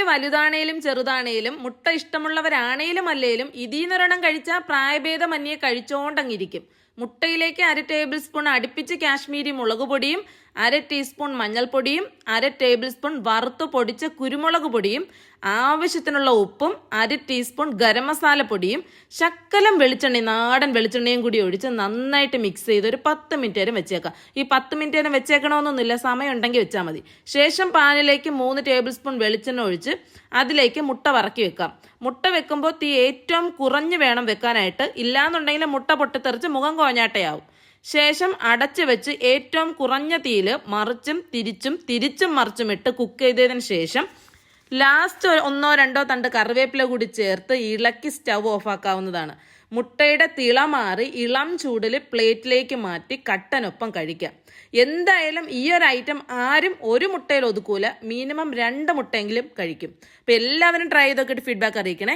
വലുതാണേലും ചെറുതാണേലും മുട്ട ഇഷ്ടമുള്ളവരാണേലും അല്ലേലും ഇതിന്നൊരെണ്ണം കഴിച്ചാൽ പ്രായഭേദമന്യേ കഴിച്ചോണ്ടങ്ങിരിക്കും. മുട്ടയിലേക്ക് 1/2 ടേബിൾ സ്പൂൺ അടുപ്പിച്ച് കാശ്മീരി മുളക് പൊടിയും 1/2 ടീസ്പൂൺ മഞ്ഞൾപ്പൊടിയും 1/2 ടേബിൾ സ്പൂൺ വറുത്ത് പൊടിച്ച കുരുമുളക് പൊടിയും ആവശ്യത്തിനുള്ള ഉപ്പും 1/2 ടീസ്പൂൺ ഗരം മസാല പൊടിയും ശക്കലം വെളിച്ചെണ്ണ നാടൻ വെളിച്ചെണ്ണയും കൂടി ഒഴിച്ച് നന്നായിട്ട് മിക്സ് ചെയ്ത് ഒരു 10 മിനിറ്റ് നേരം വെച്ചേക്കാം. ഈ 10 മിനിറ്റ് നേരം വെച്ചേക്കണമെന്നൊന്നുമില്ല, സമയം ഉണ്ടെങ്കിൽ വെച്ചാൽ മതി. ശേഷം പാനിലേക്ക് 3 ടേബിൾ സ്പൂൺ വെളിച്ചെണ്ണ ഒഴിച്ച് അതിലേക്ക് മുട്ട വറക്കി വെക്കാം. മുട്ട വെക്കുമ്പോൾ തീ ഏറ്റവും കുറഞ്ഞ് വേണം വെക്കാനായിട്ട്, ഇല്ലാന്നുണ്ടെങ്കിൽ മുട്ട പൊട്ടിത്തെറിച്ച് മുഖം കോഞ്ഞാട്ടയാവും. ശേഷം അടച്ചു വെച്ച് ഏറ്റവും കുറഞ്ഞ തീയിൽ മറിച്ചും തിരിച്ചും മറിച്ചും ഇട്ട് കുക്ക് ചെയ്തതിന് ശേഷം ലാസ്റ്റ് 1-2 തണ്ട് കറിവേപ്പില കൂടി ചേർത്ത് ഇളക്കി സ്റ്റവ് ഓഫാക്കാവുന്നതാണ്. മുട്ടയുടെ തിള മാറി ഇളം ചൂടിൽ പ്ലേറ്റിലേക്ക് മാറ്റി കട്ടനൊപ്പം കഴിക്കാം. എന്തായാലും ഈ ഒരു ഐറ്റം ആരും ഒരു മുട്ടയിൽ ഒതുക്കൂല, മിനിമം 2 മുട്ടയെങ്കിലും കഴിക്കും. അപ്പം എല്ലാവരും ട്രൈ ചെയ്തൊക്കെ ഫീഡ്ബാക്ക് അറിയിക്കണേ.